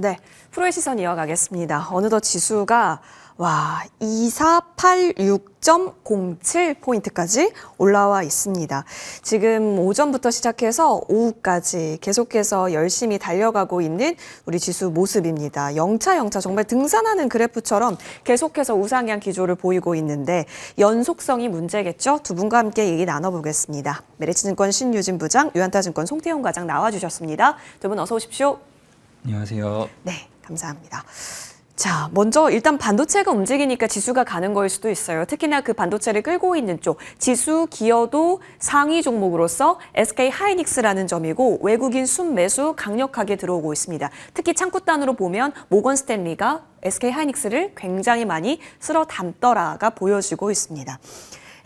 네, 프로의 시선 이어가겠습니다. 어느덧 지수가 2486.07포인트까지 올라와 있습니다. 지금 오전부터 시작해서 오후까지 계속해서 열심히 달려가고 있는 우리 지수 모습입니다. 영차 정말 등산하는 그래프처럼 계속해서 우상향 기조를 보이고 있는데 연속성이 문제겠죠? 두 분과 함께 얘기 나눠보겠습니다. 메리츠증권 신유진 부장, 유한타증권 송태용 과장 나와주셨습니다. 두 분 어서 오십시오. 안녕하세요. 네, 감사합니다. 자, 먼저 일단 반도체가 움직이니까 지수가 가는 거일 수도 있어요. 특히나 그 반도체를 끌고 있는 쪽, 지수 기여도 상위 종목으로서 SK 하이닉스라는 점이고 외국인 순매수 강력하게 들어오고 있습니다. 특히 창구단으로 보면 모건 스탠리가 SK 하이닉스를 굉장히 많이 쓸어 담더라가 보여지고 있습니다.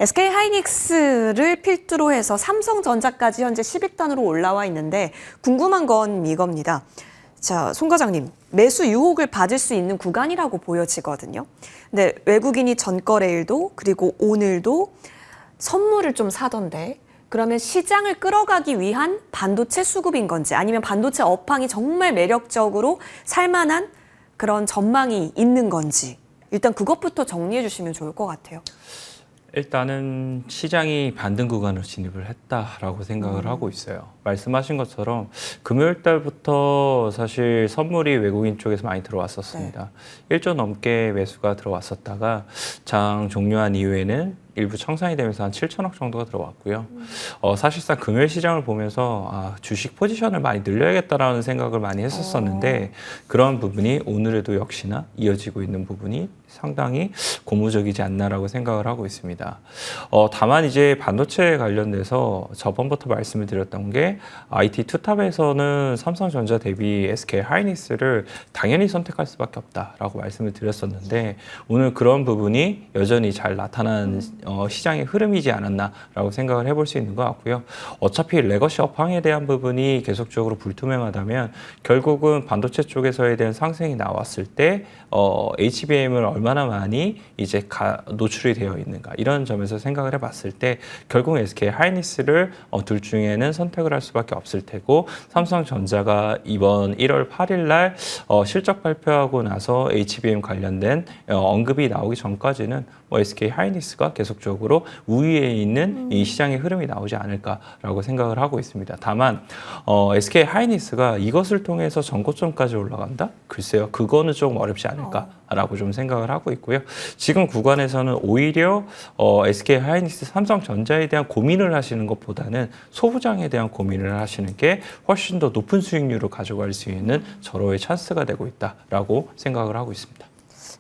SK 하이닉스를 필두로 해서 삼성전자까지 현재 10위단으로 올라와 있는데 궁금한 건 이겁니다. 자, 송 과장님, 매수 유혹을 받을 수 있는 구간이라고 보여지거든요. 근데 외국인이 전거래일도 그리고 오늘도 선물을 좀 사던데 그러면 시장을 끌어가기 위한 반도체 수급인 건지 아니면 반도체 업황이 정말 매력적으로 살만한 그런 전망이 있는 건지 일단 그것부터 정리해 주시면 좋을 것 같아요. 일단은 시장이 반등 구간으로 진입을 했다라고 생각을 하고 있어요. 말씀하신 것처럼 금요일 달부터 사실 선물이 외국인 쪽에서 많이 들어왔었습니다. 네. 1조 넘게 매수가 들어왔었다가 장 종료한 이후에는 일부 청산이 되면서 한 7천억 정도가 들어왔고요. 사실상 금요일 시장을 보면서 주식 포지션을 많이 늘려야겠다라는 생각을 많이 했었었는데 그런 부분이 오늘에도 역시나 이어지고 있는 부분이 상당히 고무적이지 않나라고 생각을 하고 있습니다. 다만 이제 반도체 관련돼서 저번부터 말씀을 드렸던 게 IT 투탑에서는 삼성전자 대비 SK 하이닉스를 당연히 선택할 수밖에 없다라고 말씀을 드렸었는데 오늘 그런 부분이 여전히 잘 나타난 시장의 흐름이지 않았나라고 생각을 해볼 수 있는 것 같고요. 어차피 레거시 업황에 대한 부분이 계속적으로 불투명하다면 결국은 반도체 쪽에서에 대한 상승이 나왔을 때 HBM을 얼마나 많이 이제 노출이 되어 있는가 이런 점에서 생각을 해봤을 때 결국 SK 하이닉스를 둘 중에는 선택을 할 수밖에 없을 테고 삼성전자가 이번 1월 8일 날 실적 발표하고 나서 HBM 관련된 언급이 나오기 전까지는 SK 하이닉스가 계속적으로 우위에 있는 이 시장의 흐름이 나오지 않을까라고 생각을 하고 있습니다. 다만 SK 하이닉스가 이것을 통해서 전고점까지 올라간다? 글쎄요, 그거는 조금 어렵지 않을까라고 좀 생각을 하고 있고요. 지금 구간에서는 오히려 SK 하이닉스, 삼성전자에 대한 고민을 하시는 것보다는 소부장에 대한 고민을 하시는 게 훨씬 더 높은 수익률을 가져갈 수 있는 절호의 찬스가 되고 있다라고 생각을 하고 있습니다.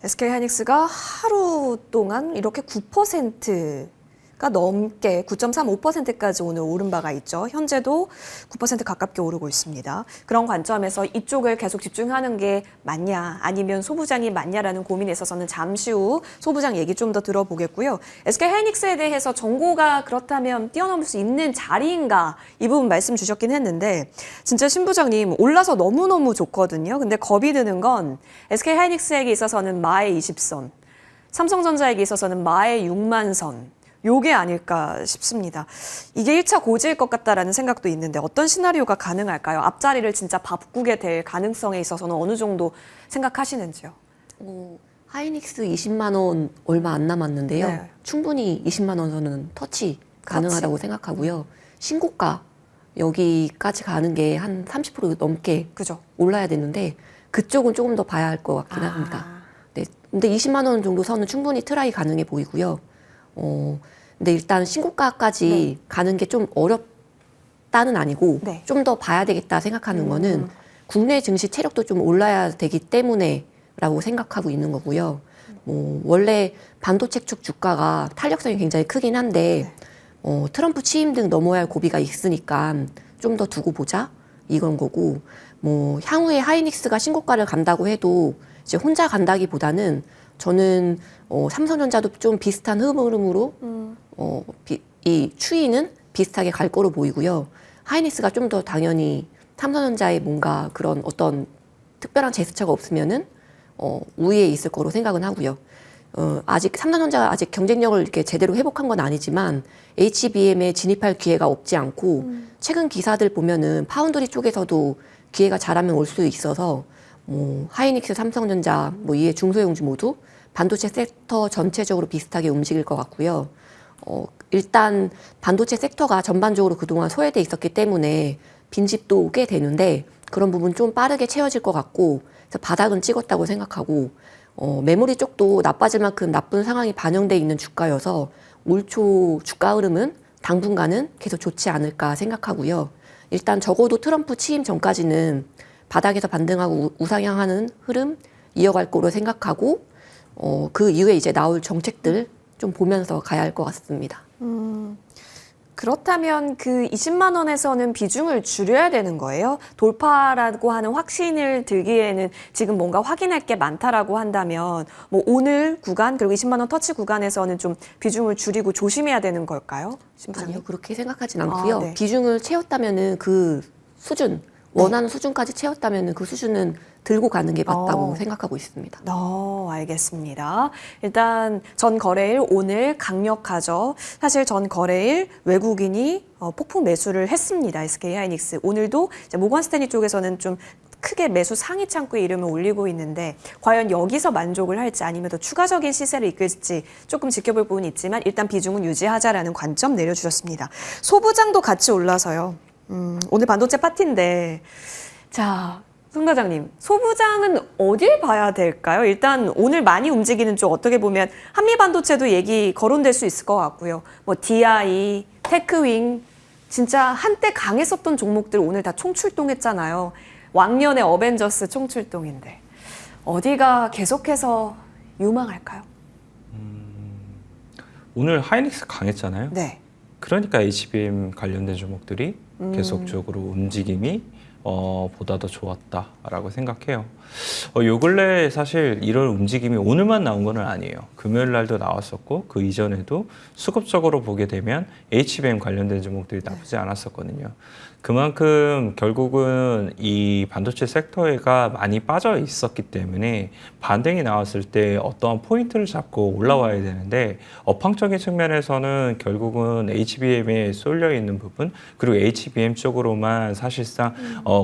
SK 하이닉스가 하루 동안 이렇게 9%가 넘게 9.35%까지 오늘 오른 바가 있죠. 현재도 9% 가깝게 오르고 있습니다. 그런 관점에서 이쪽을 계속 집중하는 게 맞냐 아니면 소부장이 맞냐라는 고민에 있어서는 잠시 후 소부장 얘기 좀 더 들어보겠고요. SK 하이닉스에 대해서 정고가 그렇다면 뛰어넘을 수 있는 자리인가 이 부분 말씀 주셨긴 했는데 진짜 신 부장님 올라서 너무너무 좋거든요. 근데 겁이 드는 건 SK 하이닉스에게 있어서는 마의 20선, 삼성전자에게 있어서는 마의 6만 선 요게 아닐까 싶습니다. 이게 1차 고지일 것 같다라는 생각도 있는데 어떤 시나리오가 가능할까요? 앞자리를 진짜 바꾸게 될 가능성에 있어서는 어느 정도 생각하시는지요? 하이닉스 20만 원 얼마 안 남았는데요. 네. 충분히 20만 원 선은 터치 가능하다고 생각하고요. 신고가 여기까지 가는 게 한 30% 넘게 그죠? 올라야 되는데 그쪽은 조금 더 봐야 할 것 같긴 합니다. 네, 근데 20만 원 정도 선은 충분히 트라이 가능해 보이고요. 근데 일단 신고가까지 가는 게 좀 어렵다는 아니고 네. 좀 더 봐야 되겠다 생각하는 거는 국내 증시 체력도 좀 올라야 되기 때문에라고 생각하고 있는 거고요. 원래 반도체 쪽 주가가 탄력성이 굉장히 크긴 한데 트럼프 취임 등 넘어야 할 고비가 있으니까 좀 더 두고 보자 이건 거고 향후에 하이닉스가 신고가를 간다고 해도 이제 혼자 간다기보다는 저는 삼성전자도 좀 비슷한 흐름으로 이 추이는 비슷하게 갈 거로 보이고요. 하이닉스가 좀 더 당연히 삼성전자의 뭔가 그런 어떤 특별한 제스처가 없으면은 우위에 있을 거로 생각은 하고요. 아직 삼성전자가 아직 경쟁력을 이렇게 제대로 회복한 건 아니지만 HBM에 진입할 기회가 없지 않고 최근 기사들 보면은 파운드리 쪽에서도 기회가 잘하면 올 수 있어서 뭐 하이닉스, 삼성전자, 뭐 이에 중소형주 모두 반도체 섹터 전체적으로 비슷하게 움직일 것 같고요. 일단 반도체 섹터가 전반적으로 그동안 소외돼 있었기 때문에 빈집도 꽤 되는데 그런 부분 좀 빠르게 채워질 것 같고 그래서 바닥은 찍었다고 생각하고 메모리 쪽도 나빠질 만큼 나쁜 상황이 반영돼 있는 주가여서 올 초 주가 흐름은 당분간은 계속 좋지 않을까 생각하고요. 일단 적어도 트럼프 취임 전까지는 바닥에서 반등하고 우상향하는 흐름 이어갈 거로 생각하고 그 이후에 이제 나올 정책들 좀 보면서 가야 할 것 같습니다. 그렇다면 그 20만 원에서는 비중을 줄여야 되는 거예요? 돌파라고 하는 확신을 들기에는 지금 뭔가 확인할 게 많다라고 한다면 뭐 오늘 구간 그리고 20만 원 터치 구간에서는 좀 비중을 줄이고 조심해야 되는 걸까요? 심사님? 아니요, 그렇게 생각하진 않고요. 네. 비중을 채웠다면은 그 수준, 원하는 수준까지 채웠다면은 그 수준은 들고 가는 게 맞다고 생각하고 있습니다. 알겠습니다. 일단 전 거래일 오늘 강력하죠. 사실 전 거래일 외국인이 폭풍 매수를 했습니다. SK 하이닉스. 오늘도 이제 모건 스탠리 쪽에서는 좀 크게 매수 상위 창구에 이름을 올리고 있는데 과연 여기서 만족을 할지 아니면 더 추가적인 시세를 이끌지 조금 지켜볼 부분이 있지만 일단 비중은 유지하자라는 관점 내려주셨습니다. 소부장도 같이 올라서요. 오늘 반도체 파티인데 자, 송 과장님, 소부장은 어딜 봐야 될까요? 일단 오늘 많이 움직이는 쪽 어떻게 보면 한미반도체도 얘기 거론될 수 있을 것 같고요. 뭐 DI, 테크윙, 진짜 한때 강했었던 종목들 오늘 다 총출동했잖아요. 왕년의 어벤져스 총출동인데 어디가 계속해서 유망할까요? 오늘 하이닉스 강했잖아요. 네. 그러니까 HBM 관련된 종목들이 계속적으로 움직임이 보다 더 좋았다라고 생각해요. 요 근래 사실 이런 움직임이 오늘만 나온 건 아니에요. 금요일 날도 나왔었고 그 이전에도 수급적으로 보게 되면 HBM 관련된 종목들이 나쁘지 않았었거든요. 그만큼 결국은 이 반도체 섹터가 많이 빠져 있었기 때문에 반등이 나왔을 때 어떠한 포인트를 잡고 올라와야 되는데 업황적인 측면에서는 결국은 HBM에 쏠려 있는 부분 그리고 HBM 쪽으로만 사실상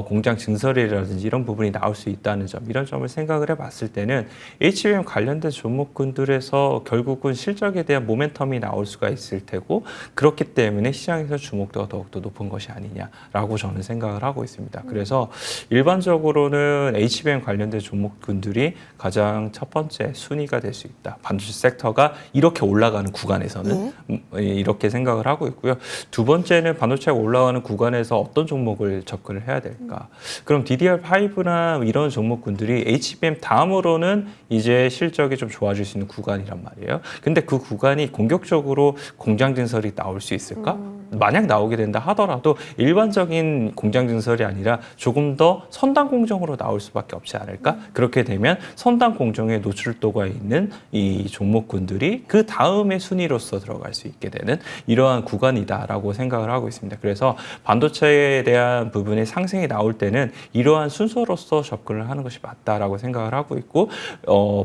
공장 증설이라든지 이런 부분이 나올 수 있다는 점 이런 점을 생각을 해봤을 때는 HBM 관련된 종목군들에서 결국은 실적에 대한 모멘텀이 나올 수가 있을 테고 그렇기 때문에 시장에서 주목도가 더욱더 높은 것이 아니냐라고 저는 생각을 하고 있습니다. 그래서 일반적으로는 HBM 관련된 종목군들이 가장 첫 번째 순위가 될 수 있다. 반도체 섹터가 이렇게 올라가는 구간에서는 이렇게 생각을 하고 있고요. 두 번째는 반도체가 올라가는 구간에서 어떤 종목을 접근을 해야 될까? 그럼 DDR5나 이런 종목군들이 HBM 다음으로는 이제 실적이 좀 좋아질 수 있는 구간이란 말이에요. 근데 그 구간이 공격적으로 공장 증설이 나올 수 있을까? 만약 나오게 된다 하더라도 일반적인 공장 증설이 아니라 조금 더 선단 공정으로 나올 수밖에 없지 않을까? 그렇게 되면 선단 공정에 노출도가 있는 이 종목군들이 그 다음의 순위로서 들어갈 수 있게 되는 이러한 구간이다라고 생각을 하고 있습니다. 그래서 반도체에 대한 부분의 상승이 나올 때는 이러한 순서로서 접근을 하는 것이 맞다라고 생각을 하고 있고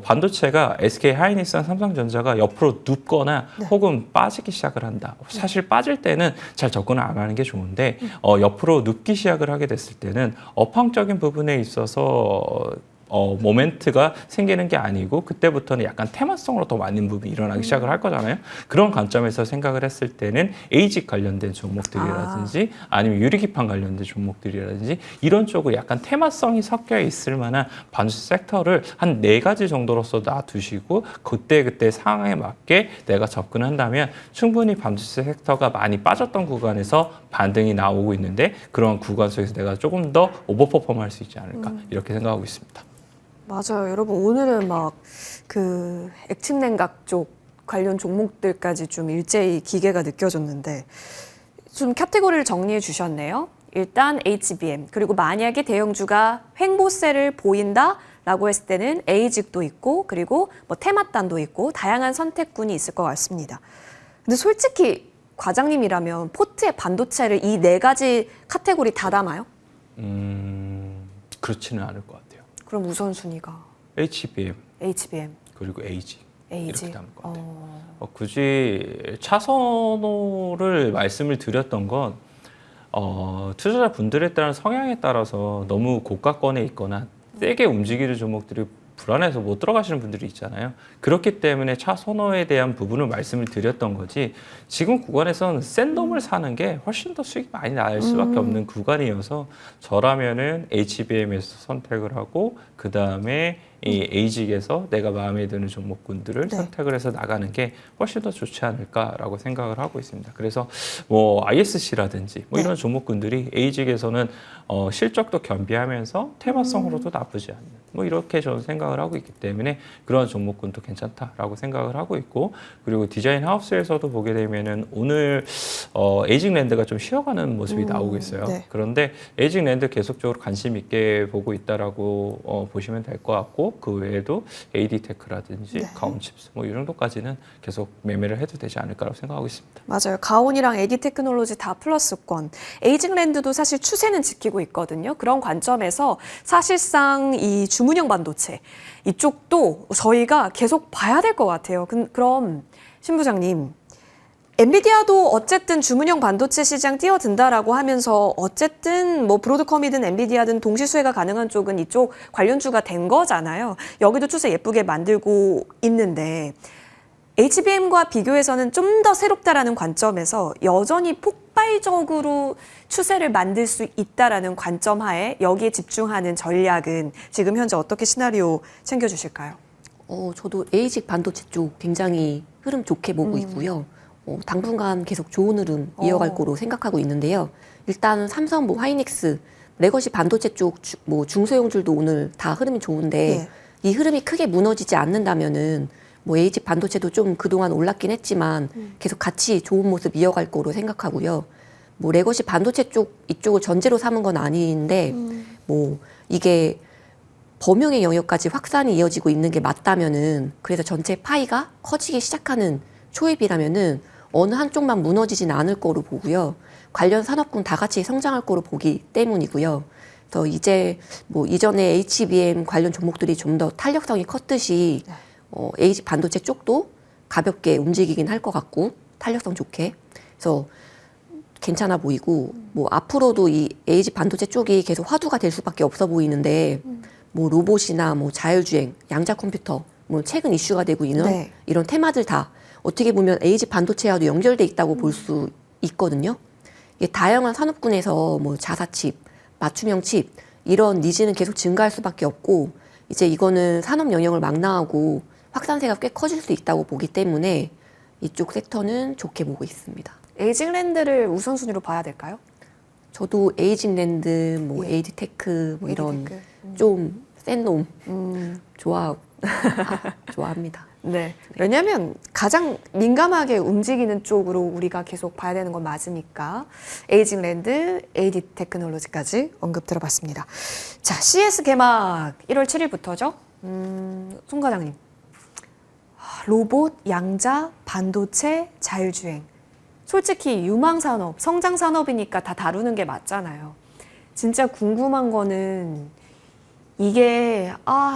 반도체가 SK 하이닉스나 삼성전자가 옆으로 눕거나 혹은 빠지기 시작을 한다. 사실 빠질 때는 잘 접근을 안 하는 게 좋은데 옆으로 눕기 시작을 하게 됐을 때는 업황적인 부분에 있어서 모멘트가 생기는 게 아니고 그때부터는 약간 테마성으로 더 많은 부분이 일어나기 시작을 할 거잖아요. 그런 관점에서 생각을 했을 때는 에이직 관련된 종목들이라든지 아니면 유리기판 관련된 종목들이라든지 이런 쪽으로 약간 테마성이 섞여 있을 만한 반도체 섹터를 한 4가지 정도로서 놔두시고 그때 상황에 맞게 내가 접근한다면 충분히 반도체 섹터가 많이 빠졌던 구간에서 반등이 나오고 있는데 그런 구간 속에서 내가 조금 더 오버퍼폼 할 수 있지 않을까 이렇게 생각하고 있습니다. 맞아요. 여러분 오늘은 막 그 액침냉각 쪽 관련 종목들까지 좀 일제히 기계가 느껴졌는데 좀 카테고리를 정리해 주셨네요. 일단 HBM 그리고 만약에 대형주가 횡보세를 보인다라고 했을 때는 에이직도 있고 그리고 뭐 테마단도 있고 다양한 선택군이 있을 것 같습니다. 근데 솔직히 과장님이라면 포트에 반도체를 이 4가지 카테고리 다 담아요? 그렇지는 않을 것 같아요. 그럼 우선순위가 HBM 그리고 에이직 이렇게 담을 것 같아요. 굳이 차선호를 말씀을 드렸던 건 투자자 분들에 따른 성향에 따라서 너무 고가권에 있거나 세게 움직이는 종목들이 불안해서 못 들어가시는 분들이 있잖아요. 그렇기 때문에 차 선호에 대한 부분을 말씀을 드렸던 거지 지금 구간에서는 센 놈을 사는 게 훨씬 더 수익이 많이 날 수밖에 없는 구간이어서 저라면은 HBM에서 선택을 하고 그 다음에 이 에이직에서 내가 마음에 드는 종목군들을 선택을 해서 나가는 게 훨씬 더 좋지 않을까라고 생각을 하고 있습니다. 그래서 뭐 ISC라든지 뭐 이런 종목군들이 에이직에서는 실적도 겸비하면서 테마성으로도 나쁘지 않는 뭐 이렇게 저는 생각을 하고 있기 때문에 그런 종목군도 괜찮다라고 생각을 하고 있고 그리고 디자인 하우스에서도 보게 되면은 오늘 에이직랜드가 좀 쉬어가는 모습이 나오고 있어요. 그런데 에이직랜드 계속적으로 관심 있게 보고 있다라고 보시면 될 것 같고 그 외에도 AD테크라든지 가온칩스 뭐 이 정도까지는 계속 매매를 해도 되지 않을까라고 생각하고 있습니다. 맞아요. 가온이랑 AD테크놀로지 다 플러스권. 에이징랜드도 사실 추세는 지키고 있거든요. 그런 관점에서 사실상 이 주문형 반도체 이쪽도 저희가 계속 봐야 될 것 같아요. 그럼 신 부장님, 엔비디아도 어쨌든 주문형 반도체 시장 뛰어든다라고 하면서 어쨌든 뭐 브로드컴이든 엔비디아든 동시 수혜가 가능한 쪽은 이쪽 관련주가 된 거잖아요. 여기도 추세 예쁘게 만들고 있는데 HBM과 비교해서는 좀 더 새롭다라는 관점에서 여전히 폭발적으로 추세를 만들 수 있다라는 관점 하에 여기에 집중하는 전략은 지금 현재 어떻게 시나리오 챙겨주실까요? 저도 에이직 반도체 쪽 굉장히 흐름 좋게 보고 있고요. 당분간 계속 좋은 흐름 이어갈 거로 생각하고 있는데요. 일단 삼성, 뭐 하이닉스, 레거시 반도체 쪽 뭐 중소형주도 오늘 다 흐름이 좋은데 이 흐름이 크게 무너지지 않는다면은 뭐 에이직 반도체도 좀 그동안 올랐긴 했지만 계속 같이 좋은 모습 이어갈 거로 생각하고요. 뭐 레거시 반도체 쪽 이쪽을 전제로 삼은 건 아닌데 뭐 이게 범용의 영역까지 확산이 이어지고 있는 게 맞다면은 그래서 전체 파이가 커지기 시작하는 초입이라면은 어느 한쪽만 무너지진 않을 거로 보고요. 관련 산업군 다 같이 성장할 거로 보기 때문이고요. 그래서 이제 뭐 이전에 HBM 관련 종목들이 좀 더 탄력성이 컸듯이 에이직 반도체 쪽도 가볍게 움직이긴 할 것 같고 탄력성 좋게. 그래서 괜찮아 보이고 뭐 앞으로도 이 에이직 반도체 쪽이 계속 화두가 될 수밖에 없어 보이는데 뭐 로봇이나 뭐 자율주행, 양자 컴퓨터 뭐 최근 이슈가 되고 있는 이런 테마들 다 어떻게 보면 에이직 반도체와도 연결돼 있다고 볼 수 있거든요. 이게 다양한 산업군에서 뭐 자사칩, 맞춤형 칩 이런 니즈는 계속 증가할 수밖에 없고 이제 이거는 산업 영역을 망라하고 확산세가 꽤 커질 수 있다고 보기 때문에 이쪽 섹터는 좋게 보고 있습니다. 에이징랜드를 우선순위로 봐야 될까요? 저도 에이징랜드, 뭐 에이드테크 뭐 이런 좀 센 놈 좋아합니다. 네. 왜냐하면 가장 민감하게 움직이는 쪽으로 우리가 계속 봐야 되는 건 맞으니까 에이징랜드, AD테크놀로지까지 언급 들어봤습니다. 자, CS 개막 1월 7일부터죠. 송 과장님. 로봇, 양자, 반도체, 자율주행. 솔직히 유망산업, 성장산업이니까 다 다루는 게 맞잖아요. 진짜 궁금한 거는 이게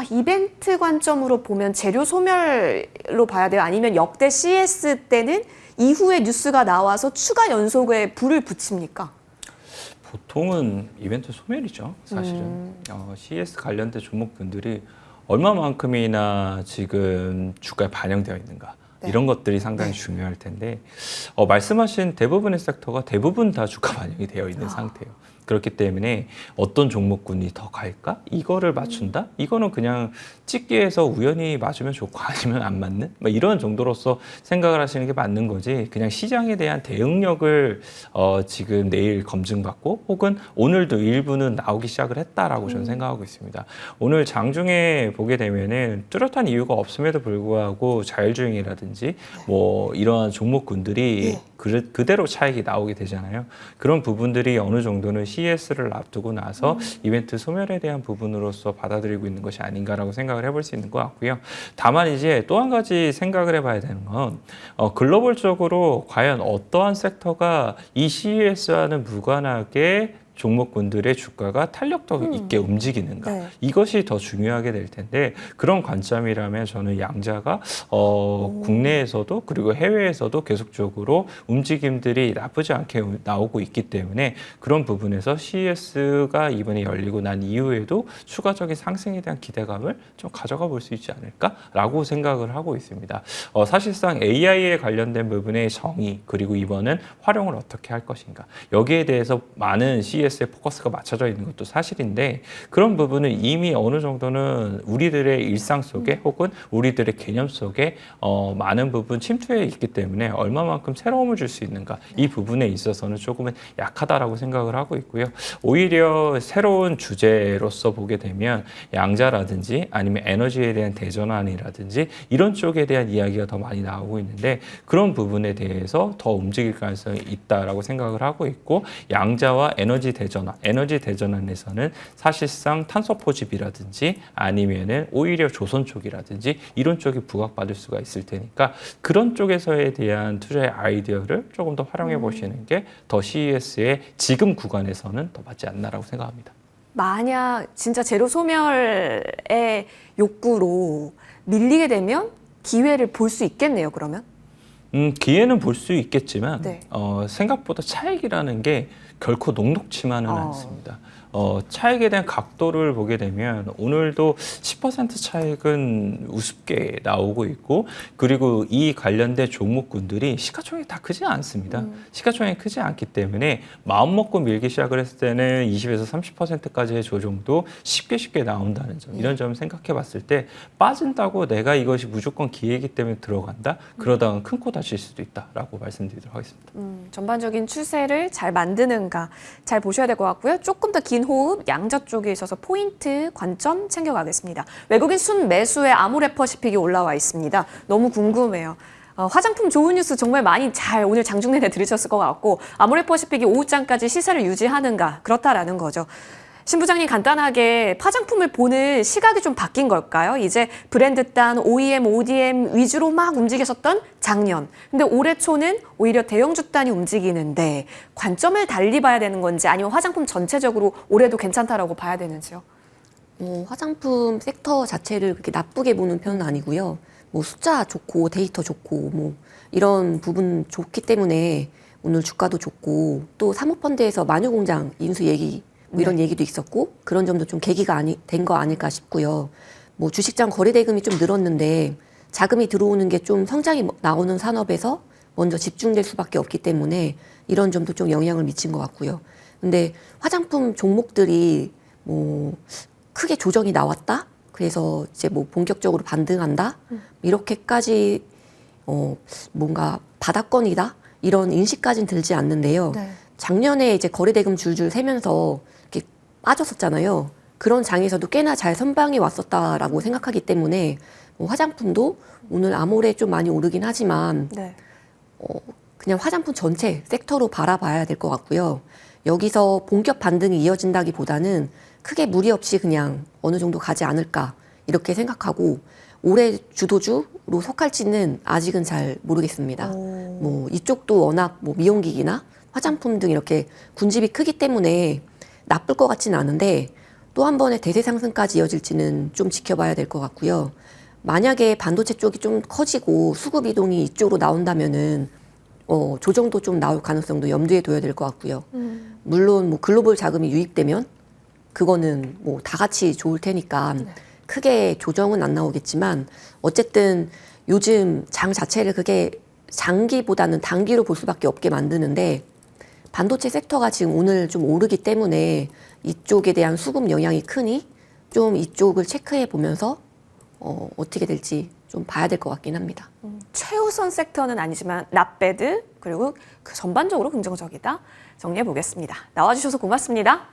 이벤트 관점으로 보면 재료 소멸로 봐야 돼요? 아니면 역대 CS 때는 이후에 뉴스가 나와서 추가 연속에 불을 붙입니까? 보통은 이벤트 소멸이죠, 사실은. CS 관련된 종목분들이 얼마만큼이나 지금 주가에 반영되어 있는가. 이런 것들이 상당히 중요할 텐데 말씀하신 대부분의 섹터가 대부분 다 주가 반영이 되어 있는 상태예요. 그렇기 때문에 어떤 종목군이 더 갈까? 이거를 맞춘다? 이거는 그냥 찍기에서 우연히 맞으면 좋고 아니면 안 맞는? 이런 정도로서 생각을 하시는 게 맞는 거지 그냥 시장에 대한 대응력을 지금 내일 검증받고 혹은 오늘도 일부는 나오기 시작을 했다라고 저는 생각하고 있습니다. 오늘 장중에 보게 되면은 뚜렷한 이유가 없음에도 불구하고 자율주행이라든지 뭐 이러한 종목군들이 그대로 차익이 나오게 되잖아요. 그런 부분들이 어느 정도는 CES를 앞두고 나서 이벤트 소멸에 대한 부분으로서 받아들이고 있는 것이 아닌가라고 생각을 해볼 수 있는 것 같고요. 다만 이제 또 한 가지 생각을 해봐야 되는 건 글로벌적으로 과연 어떠한 섹터가 이 CES와는 무관하게 종목군들의 주가가 탄력도 있게 움직이는가 네. 이것이 더 중요하게 될 텐데 그런 관점이라면 저는 양자가 국내에서도 그리고 해외에서도 계속적으로 움직임들이 나쁘지 않게 나오고 있기 때문에 그런 부분에서 CES가 이번에 열리고 난 이후에도 추가적인 상승에 대한 기대감을 좀 가져가 볼 수 있지 않을까라고 생각을 하고 있습니다. 사실상 AI에 관련된 부분의 정의 그리고 이번은 활용을 어떻게 할 것인가 여기에 대해서 많은 CES의 포커스가 맞춰져 있는 것도 사실인데 그런 부분은 이미 어느 정도는 우리들의 일상 속에 혹은 우리들의 개념 속에 많은 부분 침투해 있기 때문에 얼마만큼 새로움을 줄 수 있는가 이 부분에 있어서는 조금은 약하다라고 생각을 하고 있고요. 오히려 새로운 주제로서 보게 되면 양자라든지 아니면 에너지에 대한 대전환이라든지 이런 쪽에 대한 이야기가 더 많이 나오고 있는데 그런 부분에 대해서 더 움직일 가능성이 있다라고 생각을 하고 있고 양자와 에너지 대전환에서는 사실상 탄소 포집이라든지 아니면은 오히려 조선 쪽이라든지 이런 쪽이 부각받을 수가 있을 테니까 그런 쪽에서에 대한 투자의 아이디어를 조금 더 활용해 보시는 게 더 CES의 지금 구간에서는 더 맞지 않나라고 생각합니다. 만약 진짜 제로 소멸의 욕구로 밀리게 되면 기회를 볼 수 있겠네요, 그러면? 기회는 볼 수 있겠지만 네. 생각보다 차익이라는 게 결코 녹록치만은 않습니다. 차익에 대한 각도를 보게 되면 오늘도 10% 차익은 우습게 나오고 있고 그리고 이 관련된 종목군들이 시가총액이 다 크지 않습니다. 시가총액이 크지 않기 때문에 마음 먹고 밀기 시작을 했을 때는 20에서 30%까지의 조정도 쉽게 나온다는 점 이런 점을 생각해 봤을 때 빠진다고 내가 이것이 무조건 기회이기 때문에 들어간다? 그러다가 큰 코 다칠 수도 있다라고 말씀드리도록 하겠습니다. 전반적인 추세를 잘 만드는가 잘 보셔야 될 것 같고요. 조금 더 긴 호흡, 양자 쪽에 있어서 포인트, 관점 챙겨가겠습니다. 외국인 순매수의 아모레퍼시픽이 올라와 있습니다. 너무 궁금해요. 화장품 좋은 뉴스 정말 많이 잘 오늘 장중 내내 들으셨을 것 같고 아모레퍼시픽이 오후장까지 시세를 유지하는가 그렇다라는 거죠. 신 부장님 간단하게 화장품을 보는 시각이 좀 바뀐 걸까요? 이제 브랜드 단 OEM, ODM 위주로 막 움직였었던 작년. 근데 올해 초는 오히려 대형주 단이 움직이는데 관점을 달리 봐야 되는 건지 아니면 화장품 전체적으로 올해도 괜찮다라고 봐야 되는지요? 화장품 섹터 자체를 그렇게 나쁘게 보는 편은 아니고요. 뭐 숫자 좋고 데이터 좋고 뭐 이런 부분 좋기 때문에 오늘 주가도 좋고 또 사모펀드에서 마녀공장 인수 얘기 뭐 이런 얘기도 있었고 그런 점도 좀 계기가 된 거 아닐까 싶고요. 뭐 주식장 거래 대금이 좀 늘었는데 자금이 들어오는 게 좀 성장이 나오는 산업에서 먼저 집중될 수밖에 없기 때문에 이런 점도 좀 영향을 미친 것 같고요. 근데 화장품 종목들이 뭐 크게 조정이 나왔다? 그래서 이제 뭐 본격적으로 반등한다? 이렇게까지 뭔가 바닥권이다? 이런 인식까지는 들지 않는데요. 네. 작년에 이제 거래대금 줄줄 세면서 이렇게 빠졌었잖아요. 그런 장에서도 꽤나 잘 선방이 왔었다라고 생각하기 때문에 뭐 화장품도 오늘 아모레 좀 많이 오르긴 하지만 네. 그냥 화장품 전체 섹터로 바라봐야 될 것 같고요. 여기서 본격 반등이 이어진다기보다는 크게 무리 없이 그냥 어느 정도 가지 않을까 이렇게 생각하고 올해 주도주로 속할지는 아직은 잘 모르겠습니다. 뭐 이쪽도 워낙 뭐 미용기기나 화장품 등 이렇게 군집이 크기 때문에 나쁠 것 같지는 않은데 또 한 번의 대세 상승까지 이어질지는 좀 지켜봐야 될 것 같고요. 만약에 반도체 쪽이 좀 커지고 수급 이동이 이쪽으로 나온다면은 조정도 좀 나올 가능성도 염두에 둬야 될 것 같고요. 물론 뭐 글로벌 자금이 유입되면 그거는 뭐 다 같이 좋을 테니까 크게 조정은 안 나오겠지만 어쨌든 요즘 장 자체를 그게 장기보다는 단기로 볼 수밖에 없게 만드는데 반도체 섹터가 지금 오늘 좀 오르기 때문에 이쪽에 대한 수급 영향이 크니 좀 이쪽을 체크해 보면서 어떻게 될지 좀 봐야 될 것 같긴 합니다. 최우선 섹터는 아니지만 낫배드 그리고 그 전반적으로 긍정적이다 정리해 보겠습니다. 나와주셔서 고맙습니다.